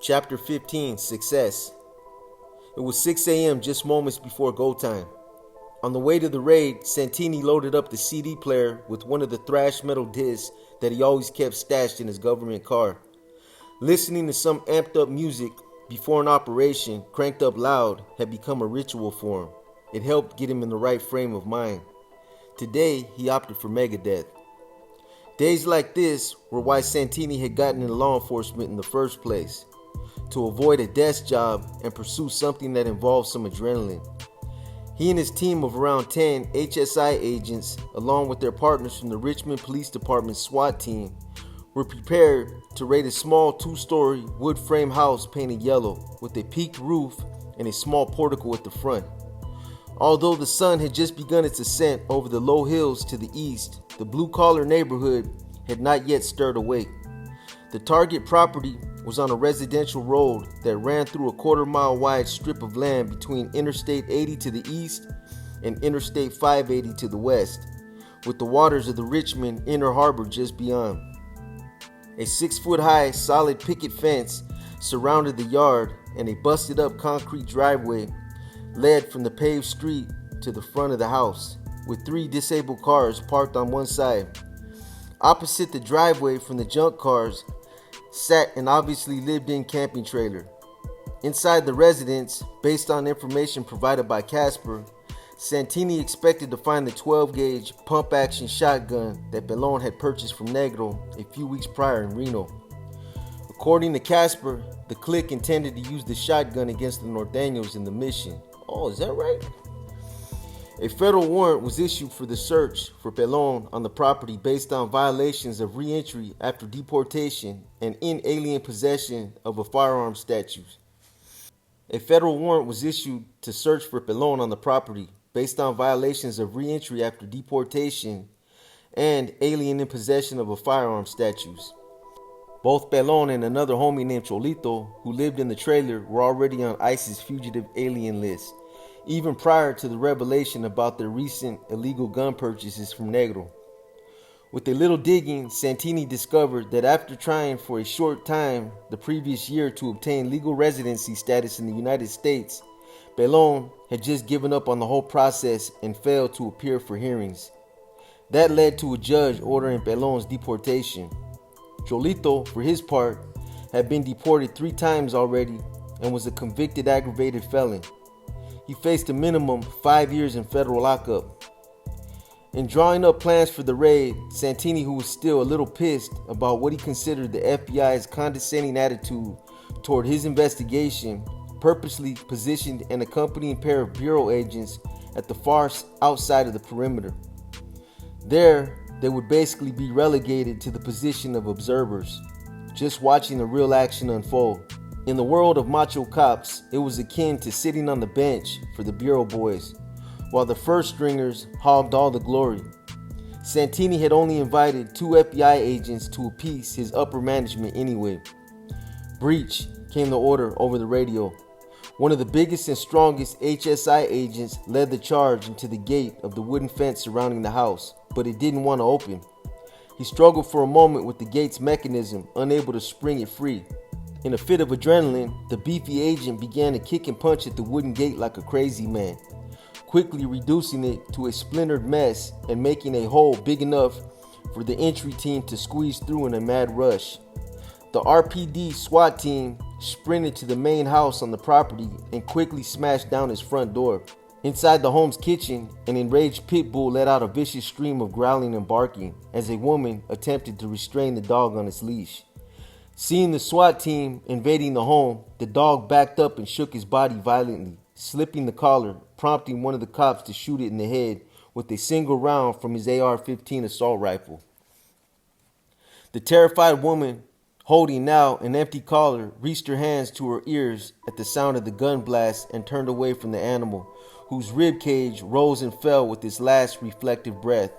Chapter 15, Success. It was 6 a.m. just moments before go time. On the way to the raid, Santini loaded up the CD player with one of the thrash metal discs that he always kept stashed in his government car. Listening to some amped up music before an operation cranked up loud had become a ritual for him. It helped get him in the right frame of mind. Today, he opted for Megadeth. Days like this were why Santini had gotten into law enforcement in the first place, to avoid a desk job and pursue something that involved some adrenaline. He and his team of around 10 HSI agents, along with their partners from the Richmond Police Department SWAT team, were prepared to raid a small 2-story wood frame house painted yellow with a peaked roof and a small portico at the front. Although the sun had just begun its ascent over the low hills to the east, the blue-collar neighborhood had not yet stirred awake. The target property was on a residential road that ran through a quarter-mile wide strip of land between Interstate 80 to the east and Interstate 580 to the west, with the waters of the Richmond Inner Harbor just beyond. A 6-foot-high solid picket fence surrounded the yard, and a busted-up concrete driveway led from the paved street to the front of the house, with 3 disabled cars parked on one side. Opposite the driveway from the junk cars sat an obviously lived-in camping trailer. Inside the residence, based on information provided by CASHAPP, Santini expected to find the 12-gauge pump-action shotgun that Pelon had purchased from Negro a few weeks prior in Reno. According to CASHAPP, the clique intended to use the shotgun against the Norteños in the mission. Oh, is that right? A federal warrant was issued for the search for Pelon on the property based on violations of re-entry after deportation and in alien possession of a firearm statute. A federal warrant was issued to search for Pelon on the property based on violations of re-entry after deportation and alien in possession of a firearm statutes. Both Pelon and another homie named Cholito, who lived in the trailer, were already on ICE's fugitive alien list, even prior to the revelation about their recent illegal gun purchases from Negro. With a little digging, Santini discovered that after trying for a short time the previous year to obtain legal residency status in the United States, Pelon had just given up on the whole process and failed to appear for hearings. That led to a judge ordering Pelon's deportation. Cholito, for his part, had been deported 3 times already and was a convicted aggravated felon. He faced a minimum 5 years in federal lockup. In drawing up plans for the raid, Santini, who was still a little pissed about what he considered the FBI's condescending attitude toward his investigation, purposely positioned an accompanying pair of bureau agents at the far outside of the perimeter. There, they would basically be relegated to the position of observers, just watching the real action unfold. In the world of macho cops, it was akin to sitting on the bench for the bureau boys, while the first stringers hogged all the glory. Santini had only invited 2 FBI agents to appease his upper management anyway. Breach, came the order over the radio. One of the biggest and strongest HSI agents led the charge into the gate of the wooden fence surrounding the house, but it didn't want to open. He struggled for a moment with the gate's mechanism, unable to spring it free. In a fit of adrenaline, the beefy agent began to kick and punch at the wooden gate like a crazy man, quickly reducing it to a splintered mess and making a hole big enough for the entry team to squeeze through in a mad rush. The RPD SWAT team sprinted to the main house on the property and quickly smashed down its front door. Inside the home's kitchen, an enraged pit bull let out a vicious stream of growling and barking as a woman attempted to restrain the dog on its leash. Seeing the SWAT team invading the home, the dog backed up and shook his body violently, slipping the collar, prompting one of the cops to shoot it in the head with a single round from his AR-15 assault rifle. The terrified woman, holding now an empty collar, reached her hands to her ears at the sound of the gun blast and turned away from the animal, whose rib cage rose and fell with its last reflective breath,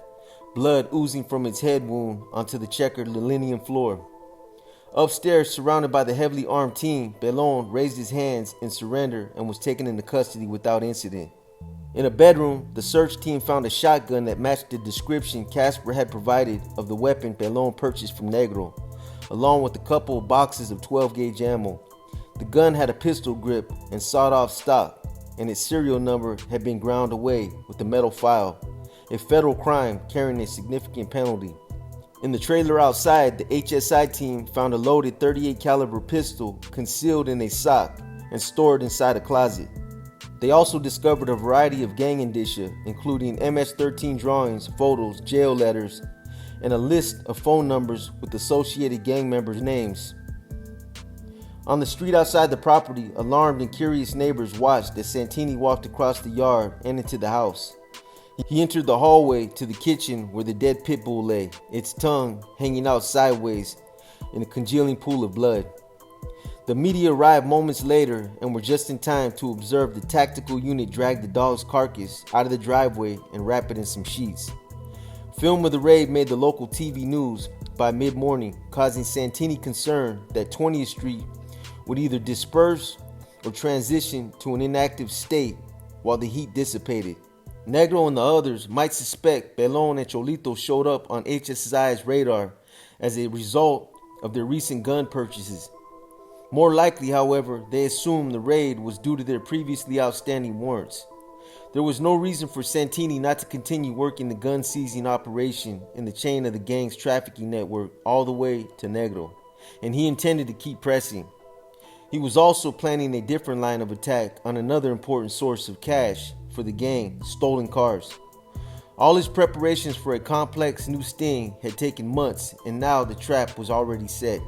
blood oozing from its head wound onto the checkered linoleum floor. Upstairs, surrounded by the heavily armed team, Pelon raised his hands in surrender and was taken into custody without incident. In a bedroom, the search team found a shotgun that matched the description CASHAPP had provided of the weapon Pelon purchased from Negro, along with a couple of boxes of 12-gauge ammo. The gun had a pistol grip and sawed-off stock, and its serial number had been ground away with a metal file, a federal crime carrying a significant penalty. In the trailer outside, the HSI team found a loaded .38 caliber pistol concealed in a sock and stored inside a closet. They also discovered a variety of gang indicia, including MS-13 drawings, photos, jail letters, and a list of phone numbers with associated gang members' names. On the street outside the property, alarmed and curious neighbors watched as Santini walked across the yard and into the house. He entered the hallway to the kitchen where the dead pit bull lay, its tongue hanging out sideways in a congealing pool of blood. The media arrived moments later and were just in time to observe the tactical unit drag the dog's carcass out of the driveway and wrap it in some sheets. Film of the raid made the local TV news by mid-morning, causing Santini concern that 20th Street would either disperse or transition to an inactive state while the heat dissipated. Negro and the others might suspect Pelon and Cholito showed up on HSI's radar as a result of their recent gun purchases. More likely, however, they assumed the raid was due to their previously outstanding warrants. There was no reason for Santini not to continue working the gun seizing operation in the chain of the gang's trafficking network all the way to Negro, and he intended to keep pressing. He was also planning a different line of attack on another important source of cash for the gang: stolen cars. All his preparations for a complex new sting had taken months, and now the trap was already set.